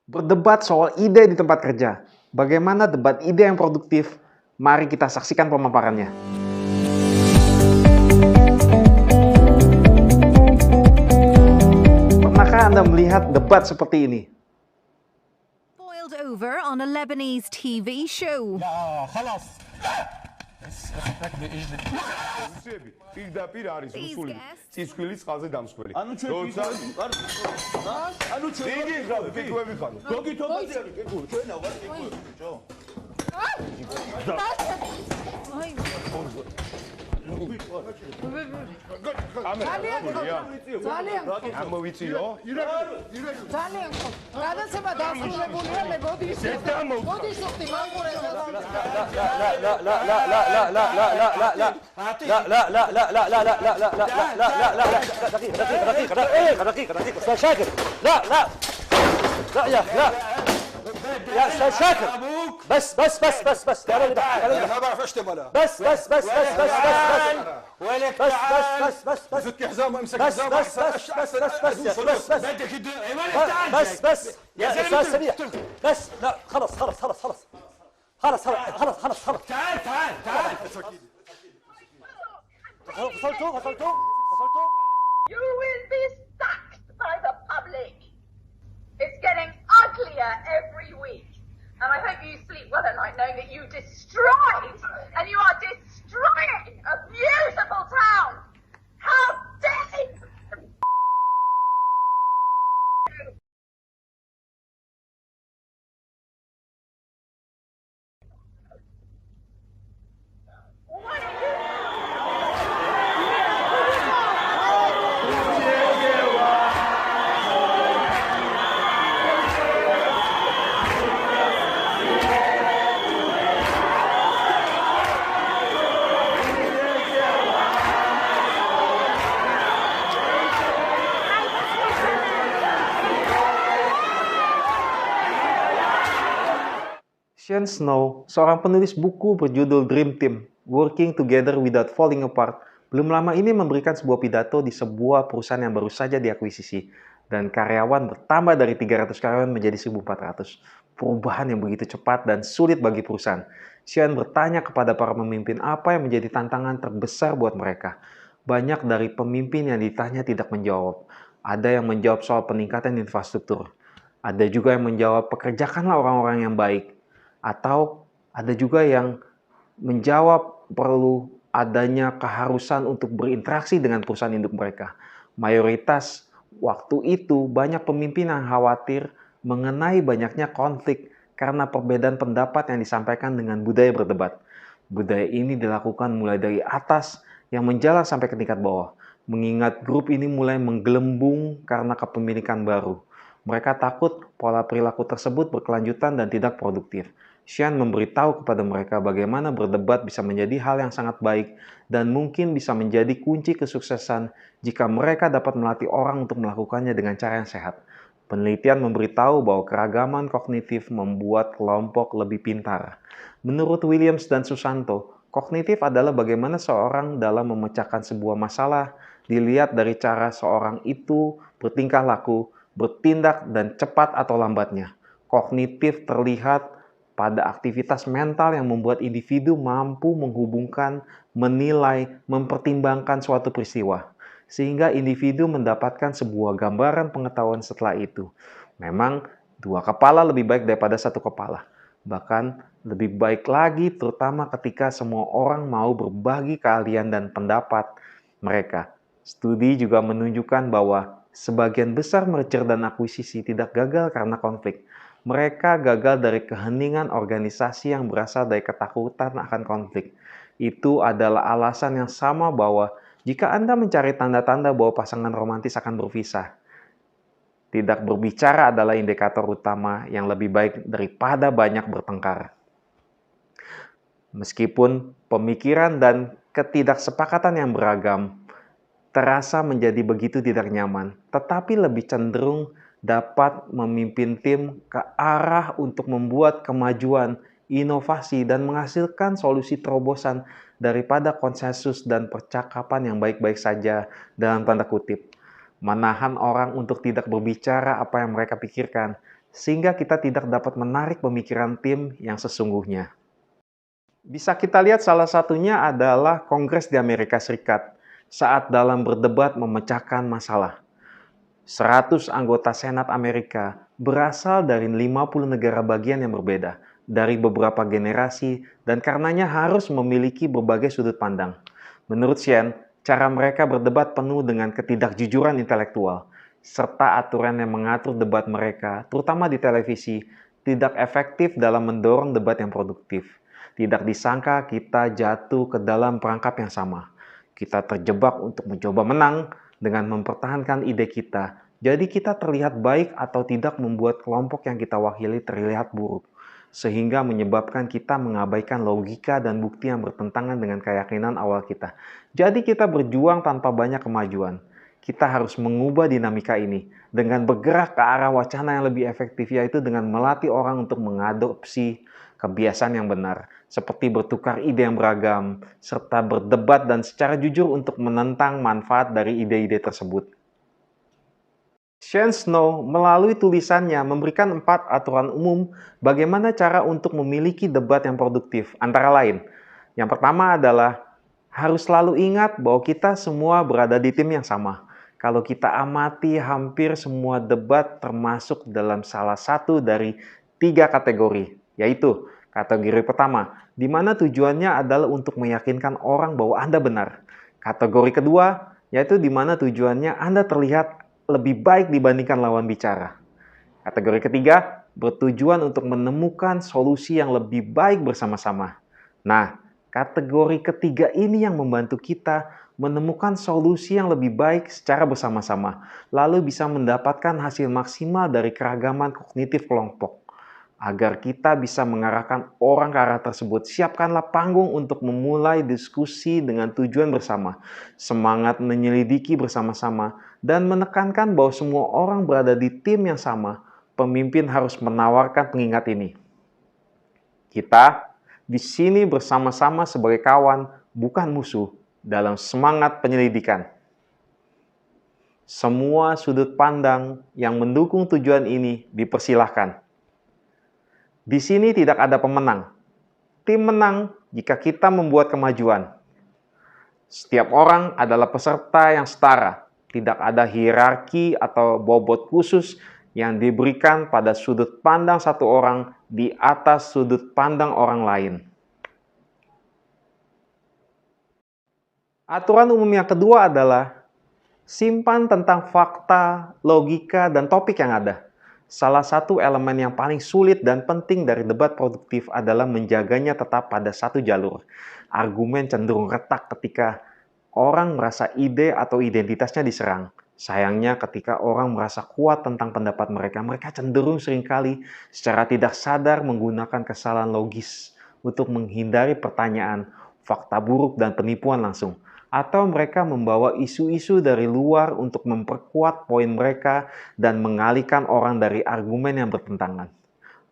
Berdebat soal ide di tempat kerja. Bagaimana debat ide yang produktif? Mari kita saksikan pemaparannya. Pernahkah Anda melihat debat seperti ini? Boiled over on a Lebanese TV show. These guests يا استاذ شاكر بس تعالى لي انا ما بعرف اشتم ولا بس ولك بس فك حزام امسك بس حزام بس بس بس بس بس بس بس بدك بس يا استاذ سريع بس لا خلص تعال فصلتوا You will be sacked by the public. It's getting uglier every week. And I hope you sleep well at night knowing that you destroyed and you are destroying a beautiful town. How dare you! What are you? Sean Snow, seorang penulis buku berjudul Dream Team, Working Together Without Falling Apart, belum lama ini memberikan sebuah pidato di sebuah perusahaan yang baru saja diakuisisi, dan karyawan bertambah dari 300 karyawan menjadi 1.400. Perubahan yang begitu cepat dan sulit bagi perusahaan. Sean bertanya kepada para pemimpin apa yang menjadi tantangan terbesar buat mereka. Banyak dari pemimpin yang ditanya tidak menjawab. Ada yang menjawab soal peningkatan infrastruktur. Ada juga yang menjawab pekerjakanlah orang-orang yang baik. Atau ada juga yang menjawab perlu adanya keharusan untuk berinteraksi dengan perusahaan induk mereka. Mayoritas waktu itu banyak pemimpin yang khawatir mengenai banyaknya konflik karena perbedaan pendapat yang disampaikan dengan budaya berdebat. Budaya ini dilakukan mulai dari atas yang menjalar sampai ke tingkat bawah, mengingat grup ini mulai menggelembung karena kepemilikan baru. Mereka takut pola perilaku tersebut berkelanjutan dan tidak produktif. Sean memberitahu kepada mereka bagaimana berdebat bisa menjadi hal yang sangat baik dan mungkin bisa menjadi kunci kesuksesan jika mereka dapat melatih orang untuk melakukannya dengan cara yang sehat. Penelitian memberitahu bahwa keragaman kognitif membuat kelompok lebih pintar. Menurut Williams dan Susanto, kognitif adalah bagaimana seorang dalam memecahkan sebuah masalah dilihat dari cara seorang itu bertingkah laku, bertindak, dan cepat atau lambatnya. Kognitif terlihat pada aktivitas mental yang membuat individu mampu menghubungkan, menilai, mempertimbangkan suatu peristiwa, sehingga individu mendapatkan sebuah gambaran pengetahuan setelah itu. Memang, dua kepala lebih baik daripada satu kepala. Bahkan, lebih baik lagi terutama ketika semua orang mau berbagi keahlian dan pendapat mereka. Studi juga menunjukkan bahwa sebagian besar merger dan akuisisi tidak gagal karena konflik. Mereka gagal dari keheningan organisasi yang berasal dari ketakutan akan konflik. Itu adalah alasan yang sama bahwa jika Anda mencari tanda-tanda bahwa pasangan romantis akan berpisah, tidak berbicara adalah indikator utama yang lebih baik daripada banyak bertengkar. Meskipun pemikiran dan ketidaksepakatan yang beragam terasa menjadi begitu tidak nyaman, tetapi lebih cenderung dapat memimpin tim ke arah untuk membuat kemajuan, inovasi, dan menghasilkan solusi terobosan daripada konsensus dan percakapan yang baik-baik saja dalam tanda kutip. Menahan orang untuk tidak berbicara apa yang mereka pikirkan sehingga kita tidak dapat menarik pemikiran tim yang sesungguhnya. Bisa kita lihat salah satunya adalah Kongres di Amerika Serikat saat dalam berdebat memecahkan masalah. 100 anggota Senat Amerika berasal dari 50 negara bagian yang berbeda, dari beberapa generasi, dan karenanya harus memiliki berbagai sudut pandang. Menurut Shen, cara mereka berdebat penuh dengan ketidakjujuran intelektual, serta aturan yang mengatur debat mereka, terutama di televisi, tidak efektif dalam mendorong debat yang produktif. Tidak disangka kita jatuh ke dalam perangkap yang sama. Kita terjebak untuk mencoba menang dengan mempertahankan ide kita. Jadi kita terlihat baik atau tidak membuat kelompok yang kita wakili terlihat buruk. Sehingga menyebabkan kita mengabaikan logika dan bukti yang bertentangan dengan keyakinan awal kita. Jadi kita berjuang tanpa banyak kemajuan. Kita harus mengubah dinamika ini dengan bergerak ke arah wacana yang lebih efektif, yaitu dengan melatih orang untuk mengadopsi kebiasaan yang benar, seperti bertukar ide yang beragam, serta berdebat dan secara jujur untuk menentang manfaat dari ide-ide tersebut. Shen Snow melalui tulisannya memberikan 4 aturan umum bagaimana cara untuk memiliki debat yang produktif, antara lain. Yang pertama adalah harus selalu ingat bahwa kita semua berada di tim yang sama. Kalau kita amati hampir semua debat termasuk dalam salah satu dari 3 kategori, yaitu kategori pertama, di mana tujuannya adalah untuk meyakinkan orang bahwa Anda benar. Kategori kedua, yaitu di mana tujuannya Anda terlihat lebih baik dibandingkan lawan bicara. Kategori ketiga, bertujuan untuk menemukan solusi yang lebih baik bersama-sama. Nah, kategori ketiga ini yang membantu kita menemukan solusi yang lebih baik secara bersama-sama, lalu bisa mendapatkan hasil maksimal dari keragaman kognitif kelompok. Agar kita bisa mengarahkan orang ke arah tersebut, siapkanlah panggung untuk memulai diskusi dengan tujuan bersama, semangat menyelidiki bersama-sama, dan menekankan bahwa semua orang berada di tim yang sama. Pemimpin harus menawarkan pengingat ini. Kita di sini bersama-sama sebagai kawan, bukan musuh, dalam semangat penyelidikan. Semua sudut pandang yang mendukung tujuan ini dipersilahkan. Di sini tidak ada pemenang. Tim menang jika kita membuat kemajuan. Setiap orang adalah peserta yang setara. Tidak ada hierarki atau bobot khusus yang diberikan pada sudut pandang satu orang di atas sudut pandang orang lain. Aturan umum yang kedua adalah simpan tentang fakta, logika, dan topik yang ada. Salah satu elemen yang paling sulit dan penting dari debat produktif adalah menjaganya tetap pada satu jalur. Argumen cenderung retak ketika orang merasa ide atau identitasnya diserang. Sayangnya ketika orang merasa kuat tentang pendapat mereka, mereka cenderung seringkali secara tidak sadar menggunakan kesalahan logis untuk menghindari pertanyaan, fakta buruk, dan penipuan langsung. Atau mereka membawa isu-isu dari luar untuk memperkuat poin mereka dan mengalihkan orang dari argumen yang bertentangan.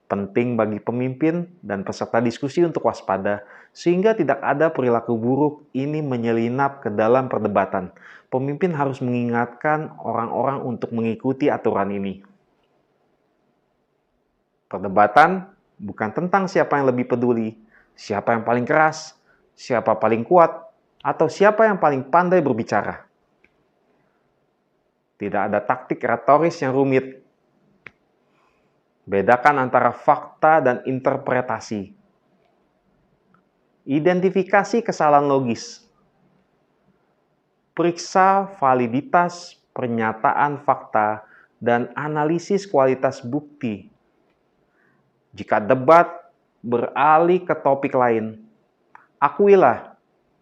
Penting bagi pemimpin dan peserta diskusi untuk waspada, sehingga tidak ada perilaku buruk ini menyelinap ke dalam perdebatan. Pemimpin harus mengingatkan orang-orang untuk mengikuti aturan ini. Perdebatan bukan tentang siapa yang lebih peduli, siapa yang paling keras, siapa paling kuat, atau siapa yang paling pandai berbicara. Tidak ada taktik retoris yang rumit. Bedakan antara fakta dan interpretasi. Identifikasi kesalahan logis. Periksa validitas pernyataan fakta dan analisis kualitas bukti. Jika debat beralih ke topik lain, akuilah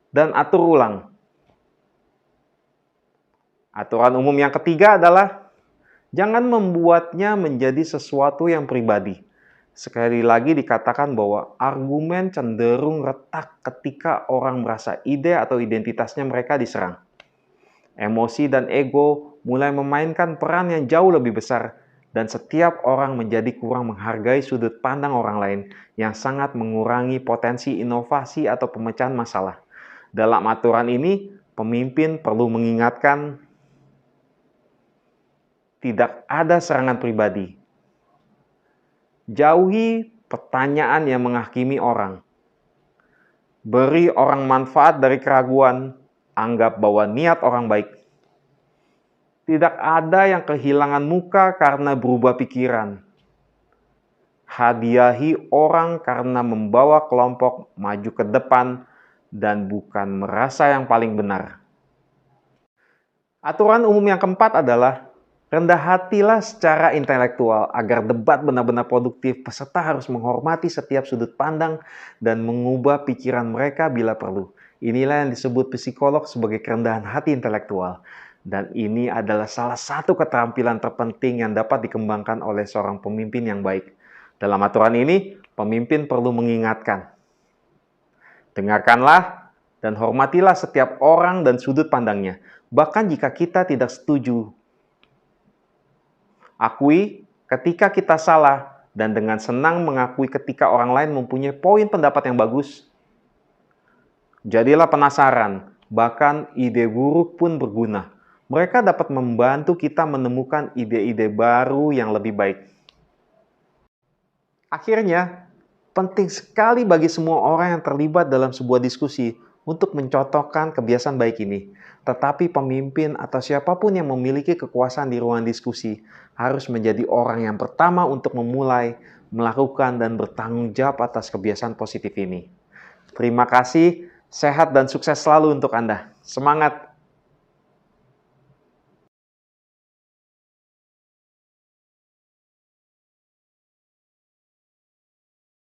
dan atur ulang. Aturan umum yang ketiga adalah jangan membuatnya menjadi sesuatu yang pribadi. Sekali lagi dikatakan bahwa argumen cenderung retak ketika orang merasa ide atau identitasnya mereka diserang. Emosi dan ego mulai memainkan peran yang jauh lebih besar, dan setiap orang menjadi kurang menghargai sudut pandang orang lain yang sangat mengurangi potensi inovasi atau pemecahan masalah. Dalam aturan ini, pemimpin perlu mengingatkan tidak ada serangan pribadi. Jauhi pertanyaan yang menghakimi orang. Beri orang manfaat dari keraguan, anggap bahwa niat orang baik. Tidak ada yang kehilangan muka karena berubah pikiran. Hadiahi orang karena membawa kelompok maju ke depan dan bukan merasa yang paling benar. Aturan umum yang keempat adalah rendah hatilah secara intelektual agar debat benar-benar produktif. Peserta harus menghormati setiap sudut pandang dan mengubah pikiran mereka bila perlu. Inilah yang disebut psikolog sebagai kerendahan hati intelektual. Dan ini adalah salah satu keterampilan terpenting yang dapat dikembangkan oleh seorang pemimpin yang baik. Dalam aturan ini, pemimpin perlu mengingatkan. Dengarkanlah dan hormatilah setiap orang dan sudut pandangnya. Bahkan jika kita tidak setuju. Akui ketika kita salah dan dengan senang mengakui ketika orang lain mempunyai poin pendapat yang bagus. Jadilah penasaran, bahkan ide buruk pun berguna. Mereka dapat membantu kita menemukan ide-ide baru yang lebih baik. Akhirnya, penting sekali bagi semua orang yang terlibat dalam sebuah diskusi untuk mencontohkan kebiasaan baik ini. Tetapi pemimpin atau siapapun yang memiliki kekuasaan di ruang diskusi harus menjadi orang yang pertama untuk memulai, melakukan, dan bertanggung jawab atas kebiasaan positif ini. Terima kasih, sehat dan sukses selalu untuk Anda. Semangat!